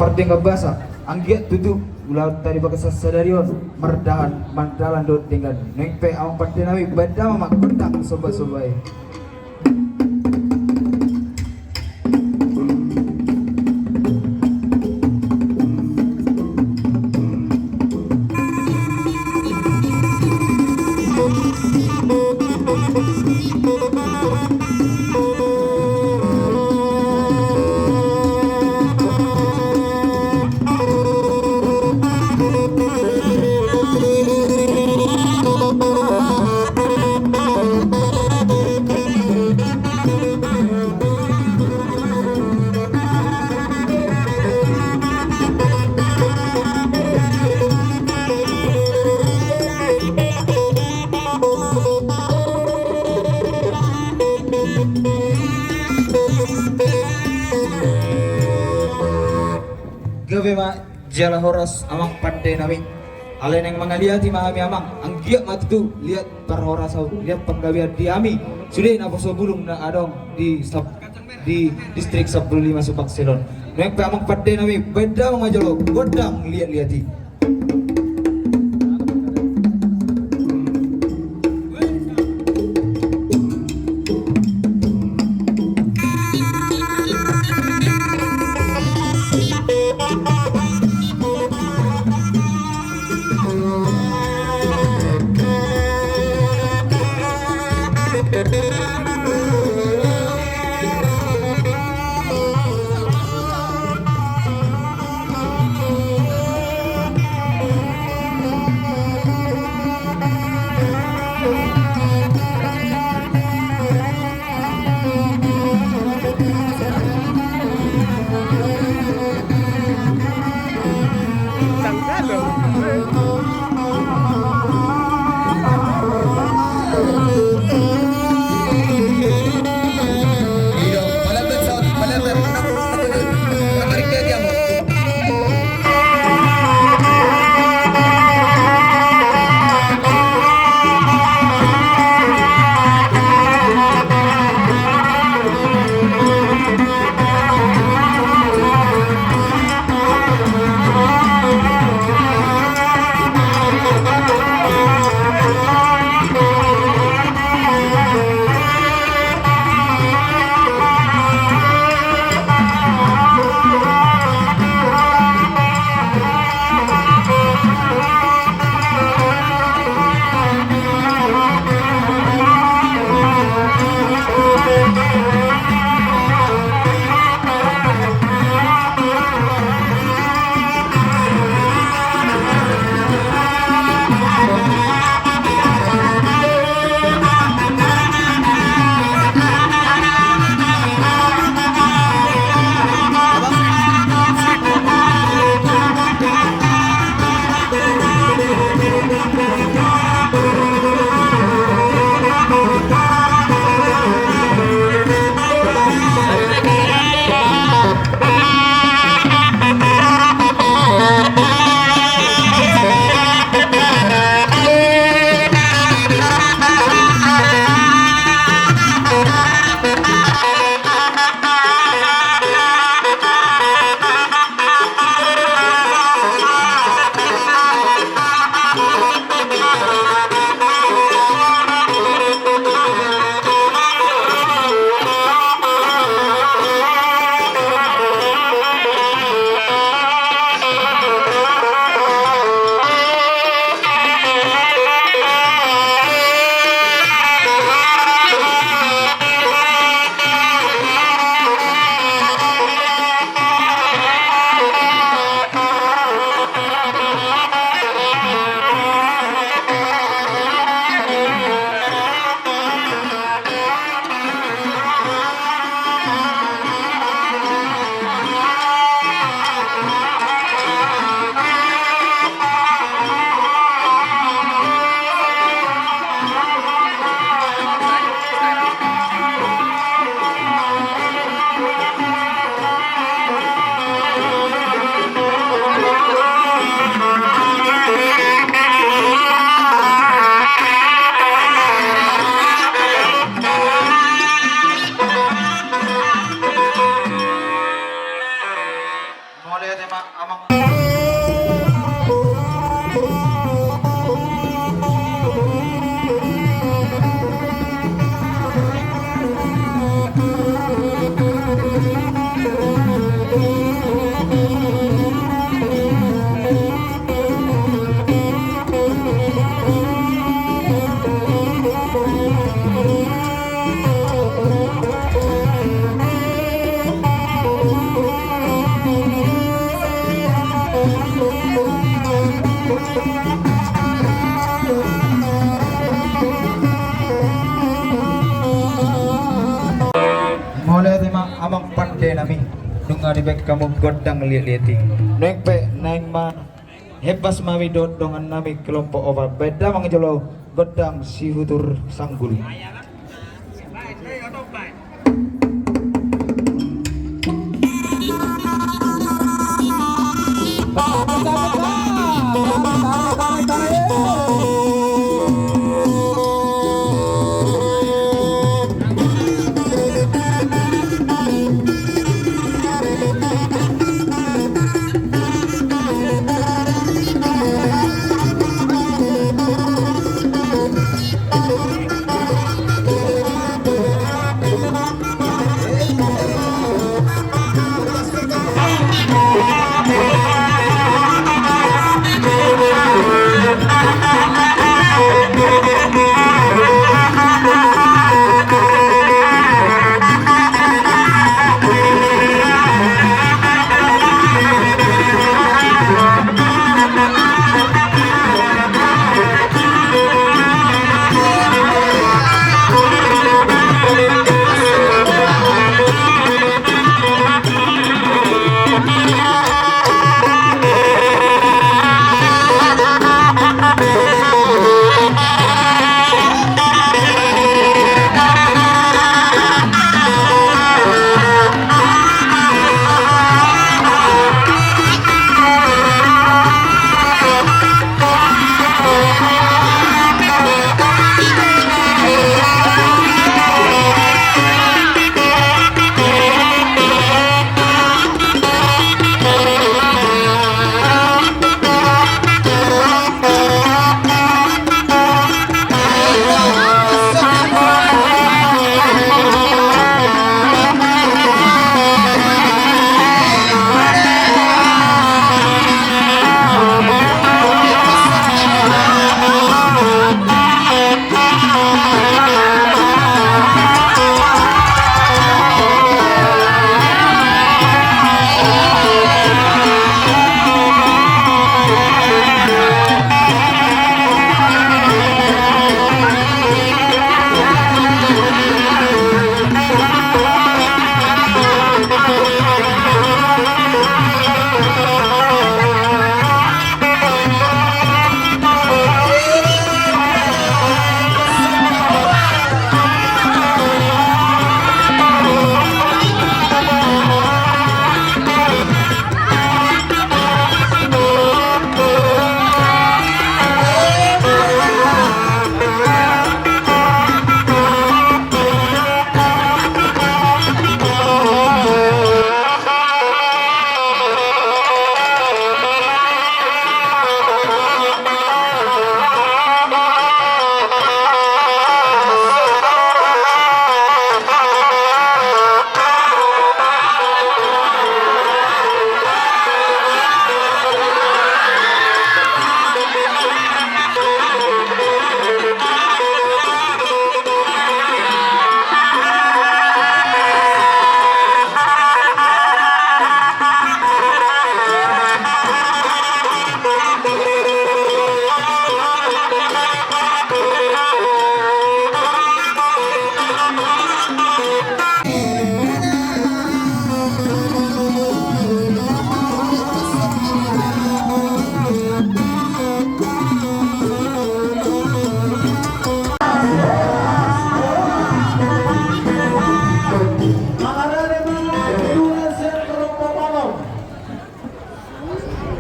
Partai ngebasa anggiat tutup ulah tadi bagas sadarion merdahan mandalan dot tinggal nengpe awang partai nawi beda mak pedang sobat-sobai. Gawe ma jala horas amang pandai nami alen yang mengaliati mahami amang anggiat matu lihat perhoras lihat penggawian diami sudah napa sobulung na adong di distrik 15 Subak Selon neng amang pandai nami beda mangajalo godang lihat-lihati. amang mulai tema amang pandai nami nunga di bek kamu godang lihat-lihati neng pe neng ma hebas mawi dodongan nami kelompok obat beda mangejolo godang si hutur sanggul.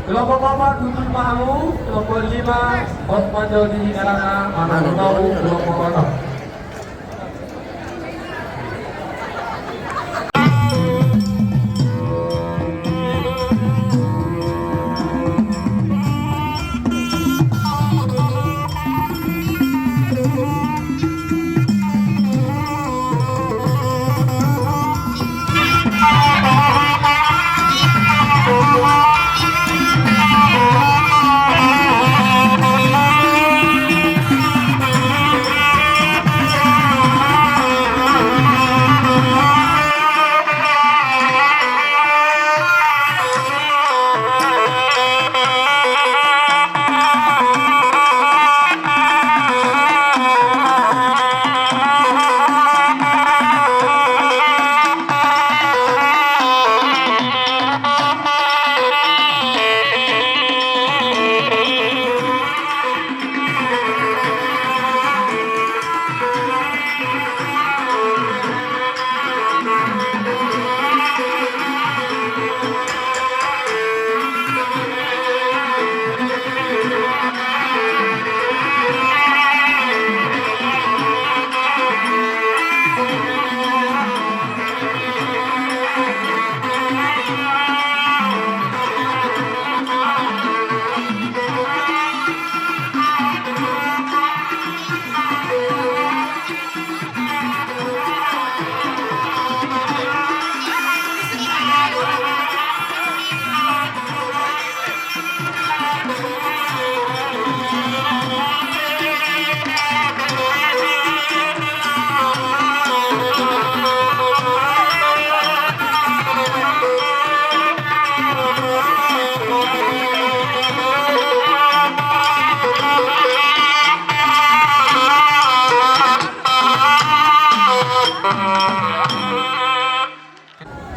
Kelompok 4 Tujuh Mahamu, kelompok 5 Osman Jodi Erana, Manado kelompok 6.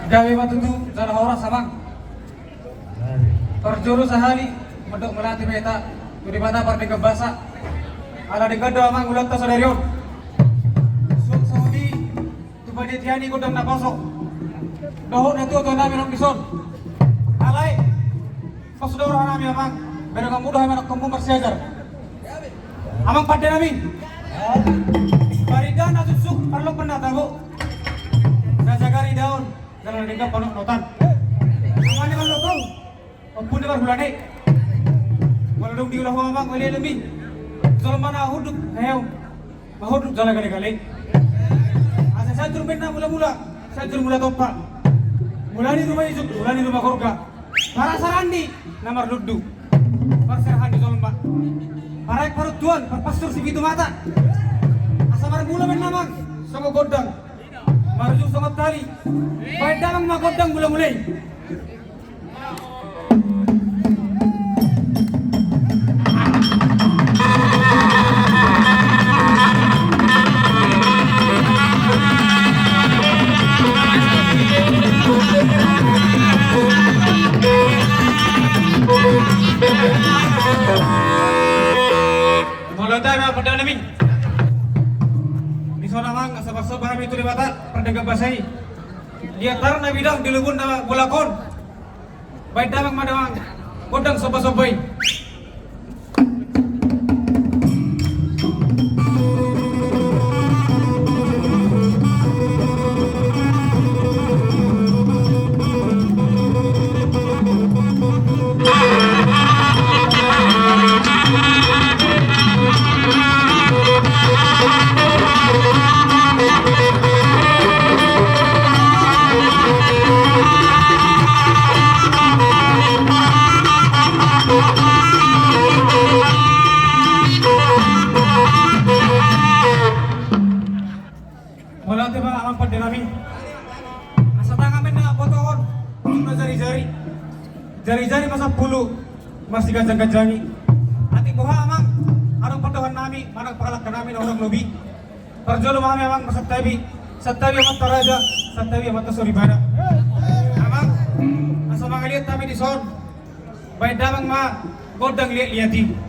gawe matutu jalan horas abang. Perjuru sehari untuk melatih beta di mana pertiga basa. Ala di gado amang ulat tas sadarion. Suk saudi tu bade tiani godam na pasok. Doho na tu nami nang bison. Alai pas sudah orang nami amang. Bero kamu dah anak kamu bersiajar. Amang pada nami. Baridan na susuk perlu pernah tahu. Najagari daun jalan dekat ponok notan. Amang ni kalau tahu. Ampun dia berhulane. Walau di ulah amang wali lebih. Kalau mana huduk, ayo, mahuduk jalan kali-kali. Asal saya turun na mula-mula, saya turun mula topak. Mula di rumah Yusuf, mula di rumah Korga. Para sarandi, nama Ludu. Para sarandi Zolma. Para ekor tuan, perpastur si pintu mata. Asal baru mula menamang, sama godang. Marujung sama tali. Baik dalam mah godang mula-mulai. Mulai tayo pada namin. Di sana mang sa bahay itu di bata perdagang basay. Lihat tar na bidang di lubun na bulakon. Baik damang madawang kodang soba-sobay. Wala tiba ang pagdinami. Asa tangan men na potohon. Tuna jari-jari. Jari-jari masa pulu. Masih gajang-gajangi. Ati buha amang. Anong potohon nami. Manang pakalak ka namin orang lobi. Parjolo mami amang masatabi. Satabi amat taraja. Satabi amat tasuribana. Amang. Asa mga liat namin di son. Baik damang ma. Godang liat-liati.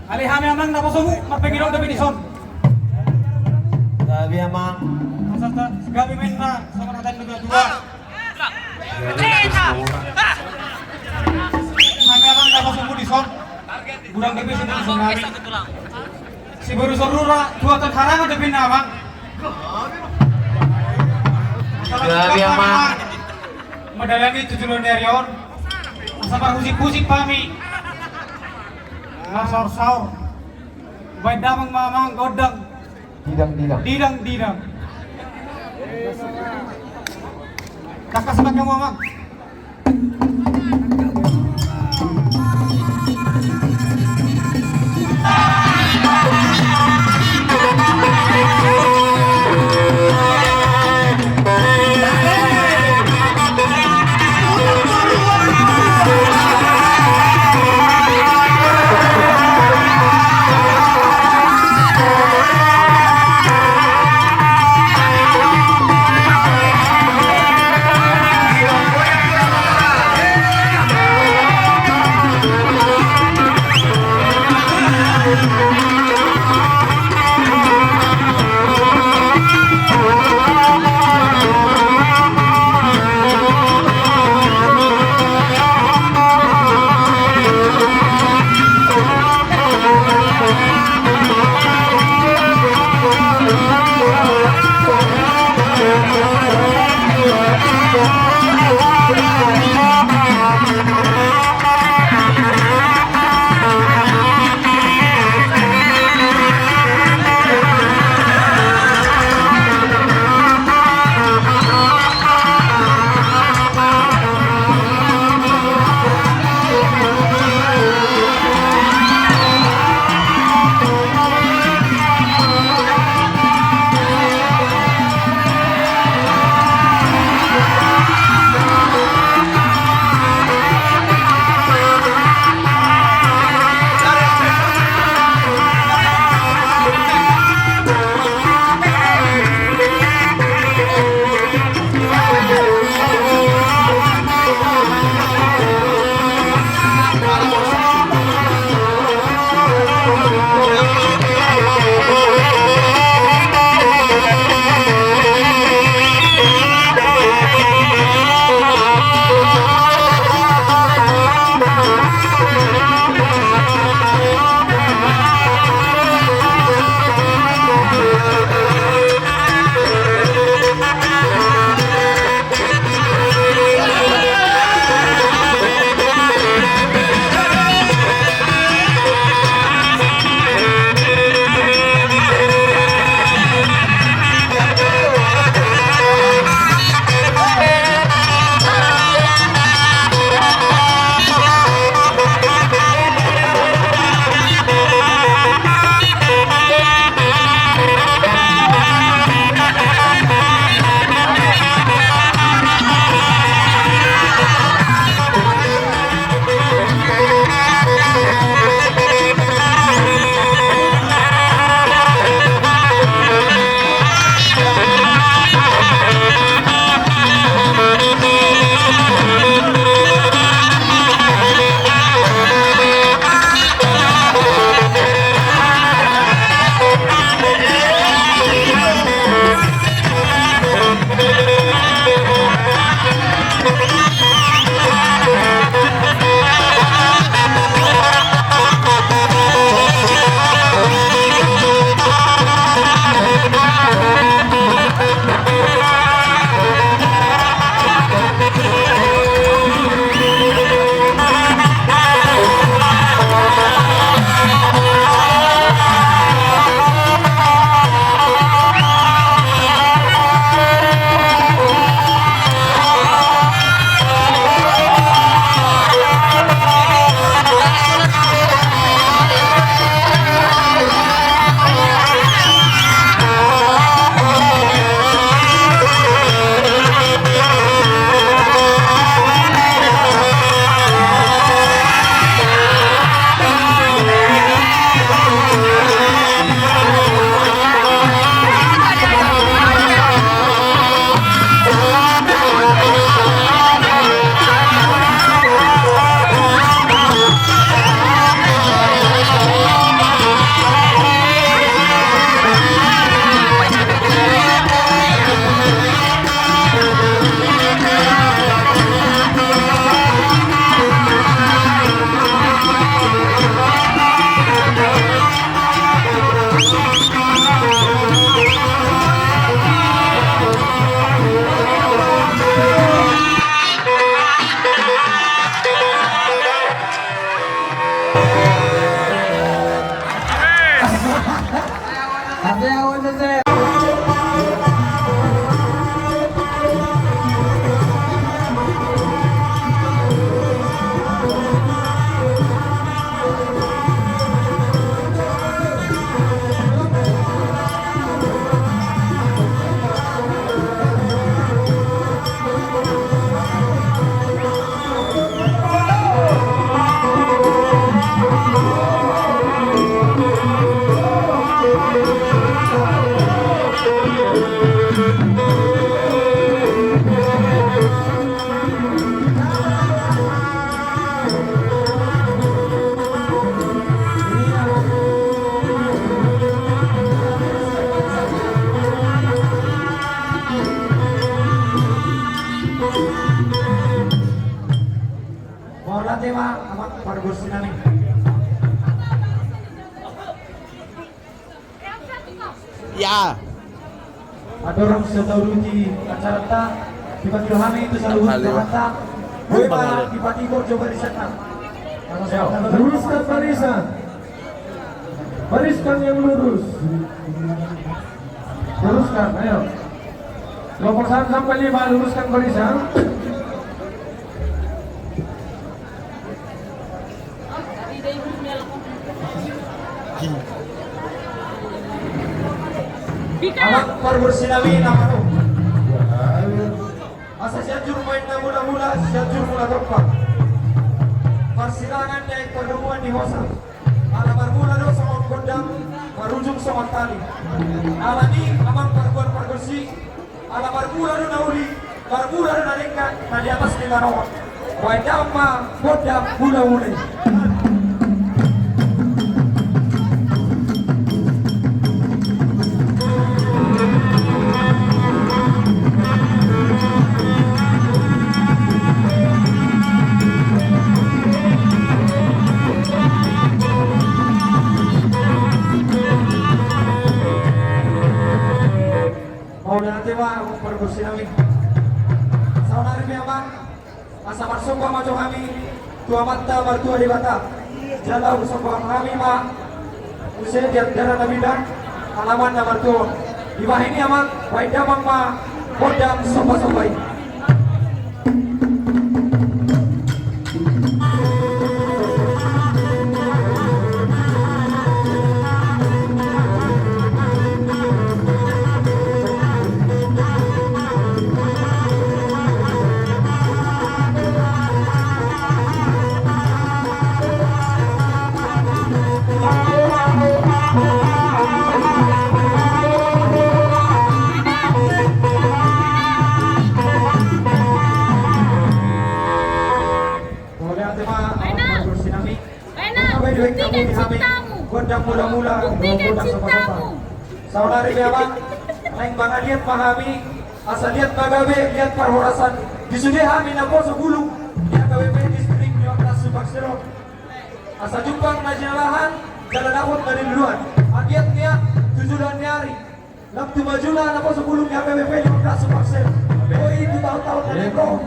Alihami amang naposomu mapengirong gabi di son. Gabi amang. Asasta gabi main na sama natin dua. Kami amang naposomu di son. Gudang gabi sini son kami. Si baru sorura dua tan harangan gabi na amang. Gabi amang. Madalami tujuan nerion. Sabar husik-husik pami. Saur-saur. Baik damang mamang godang. Didang. Kakak sebagai mamang. Mau latih mah amat pargursi nami. Ya. Ada orang setahu di acara tak tiba-tiba kami itu selalu berkata, boleh malah tiba-tiba coba di sana. Luruskan barisan, bariskan yang lurus. Luruskan, ayo. Kelompok 1 sampai 5 luruskan barisan. Amat pargursi nami nama tu. Asa siajur main na mula-mula, siajur mula tempat. Persilangan yang pertemuan di Hosa. Ala bermula do sama kodam, berujung sama tali. Ala ni amang parguan pargursi. Ala bermula do nauli, bermula do nalingkan, na di atas kita rawat. Wadam ma kodam mula-mula. Perkursi kami saudari memang asa bersungguh maju kami tua mata bertua di bata jalan bersungguh kami mah usia darah nabi dan alaman nomor tua di bawah ini amat baik damang mah kodam sobat-sobat. Kodam mula-mula saudari memang lain banget lihat pahami asal lihat bagawe lihat perhorasan di sini kami napo sebulu di KWP distrik Nyokras Subaksero asal jumpang najalahan jalan awut dari duluan agiatnya tujuan nyari waktu majulah napo sebelum di KWP Nyokras Subaksero oh itu tahu-tahu dari bro.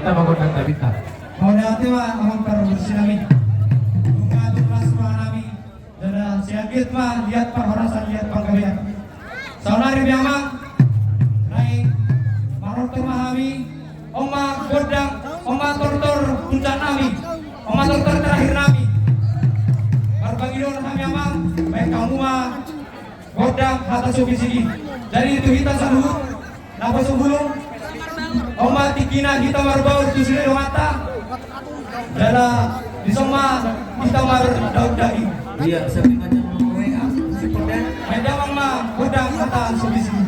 kita mengundang Tabita. Mau dati mah amang perbersih nami. Buka tulas nami. Dan siagit mah lihat perhorasan lihat panggawian. Saudari biamang naik marotor mahami. Oma godang, oma tortor puncak nami. Oma tortor terakhir nami. Barbangidon kami amang baik kamu mah godang atas subsidi. Jadi itu kita saluhut. Napa sebelum Oma tikina kita marbaur tu sini mata. Dala di soma kita mar daud daging. Iya, sabi macam WA si Poden. Medang mah godang kata subsidi.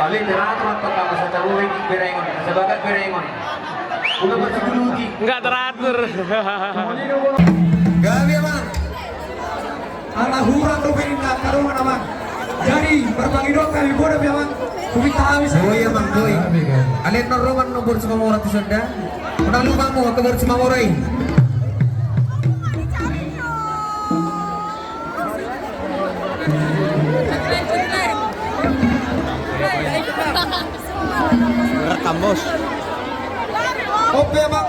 Ali teratur pertama sa taruhin berengon, sa bagat berengon. Bukan berteknologi. Enggak teratur. Gabi aman. Anak hurang rupin na karuman aman. Jadi berbangidot kami bodoh aman. Kumita habis. Doi amang doi. Alin no roman no bursa kamura tu sanda. Unang lupa mo, kabar si Mamoray. Rekam bos. Oke, Bang.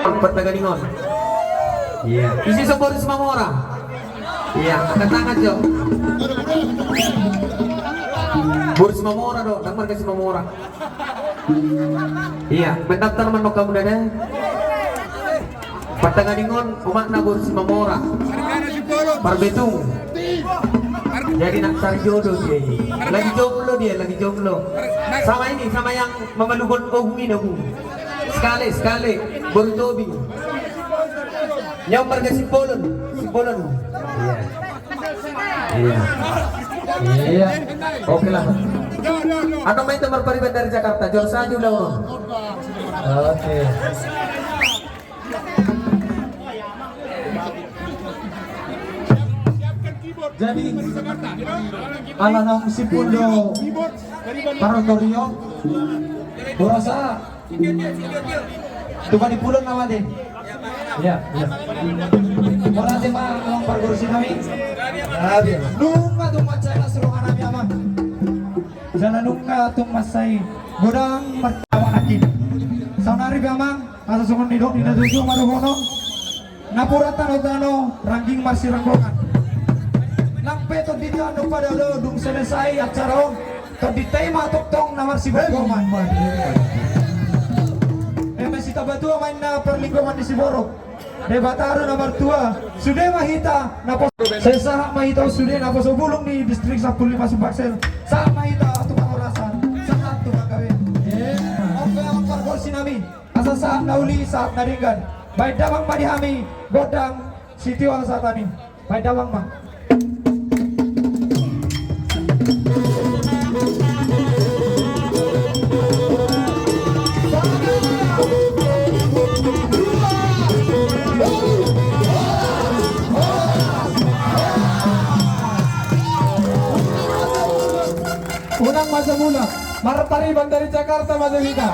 Empat Tagalingon. Iya. Isi sopor semua orang. Iya, angkat tangan Jo. Boris Mamora do, nang marga si Mamora. Iya, mendaftar manok kamu dana. Patanganingon umak na Boris Mamora. Parbetung. Jadi nak cari jodoh dia. Lagi jomblo. Sama ini, sama yang memelukkan Ogungin aku. Sekali, baru Tobi. Yang marga Simbolon. Iya. Oke lah. Ano may tamar pariban dari Jakarta? Jor saja udah orang. Oke. Jadi alanang si Pundo Parotorio Borasa Tuhan di pulang nama deh. Ya. Orang tema ang pargorsi namin. Nunga tumasay na surungan namin amang. Sana nunga tumasay godang martawa natin. Sa narib amang asa sungon ni Dok dinadujo maruhono. Napuratan o tano ranking masiranggongan. Nagpeto dito ano pa daw dung selesai acara on. Taditay matuktong na marsibogman. Masih tabatua main na perlingkungan di Siborok. Debataro nomor 2 sudah mahita na pos saya mahita sudah na pos bulong ni distrik 15 Subaksel sa mahita tukang orasan saat tukang kawin oke ang pargorsi nami asa saat nauli saat naringgan baik damang madihami godang sitiwang saat ani baik damang mang unang masa mula Martariban dari Jakarta Madalika.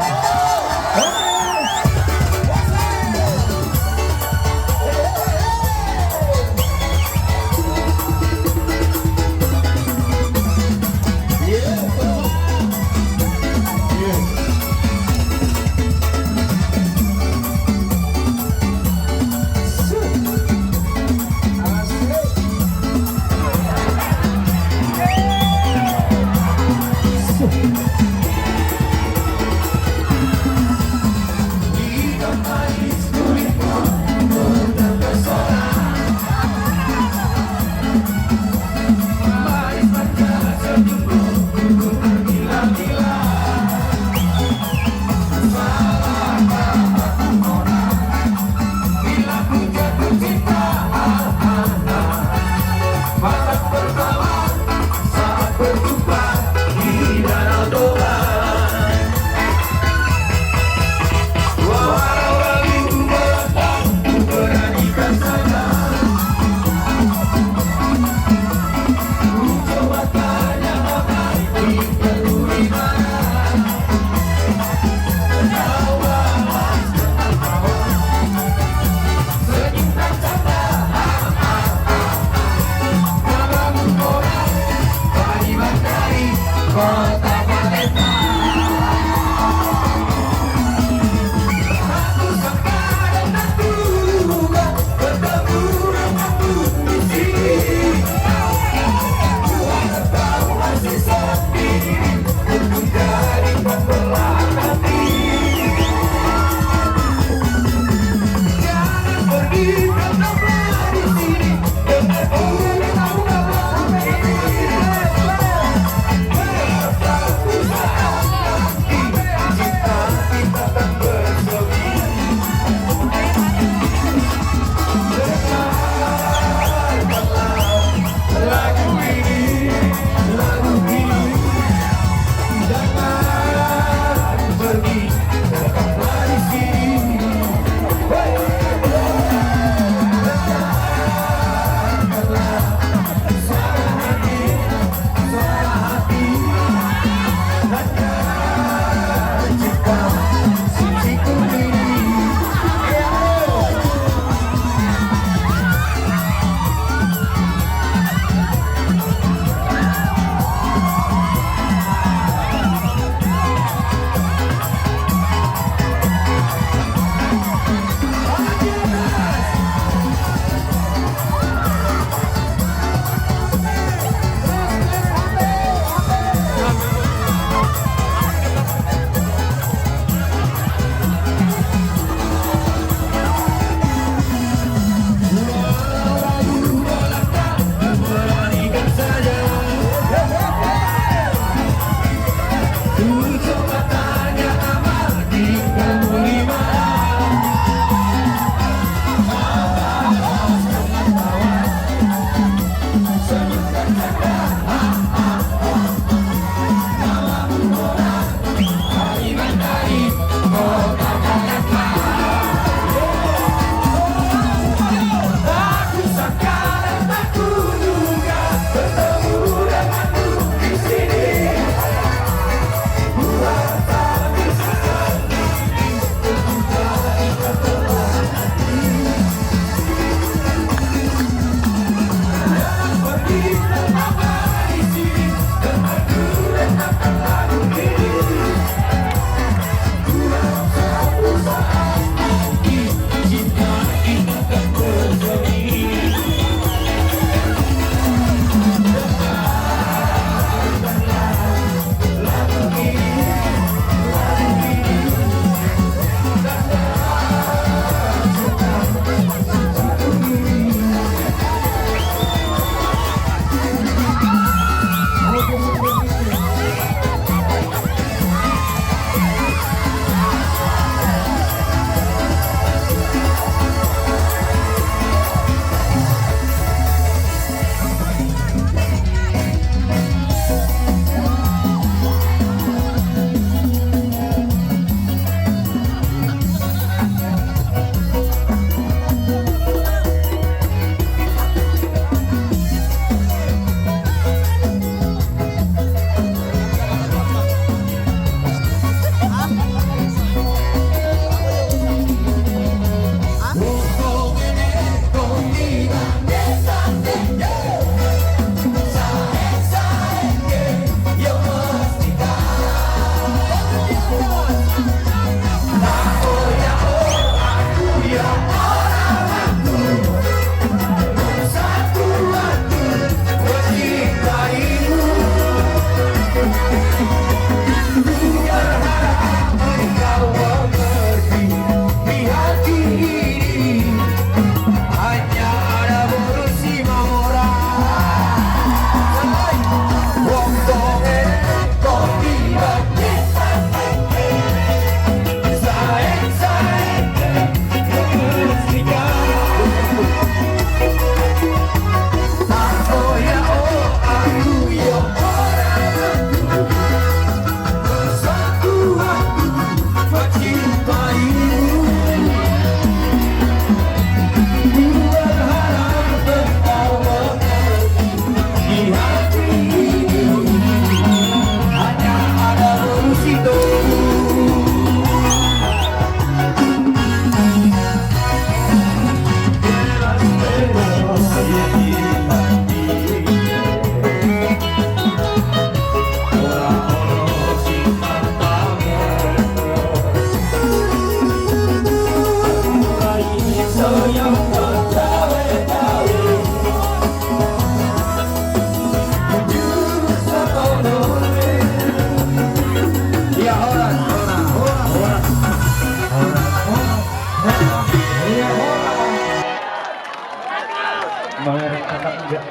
Merek kakak enggak.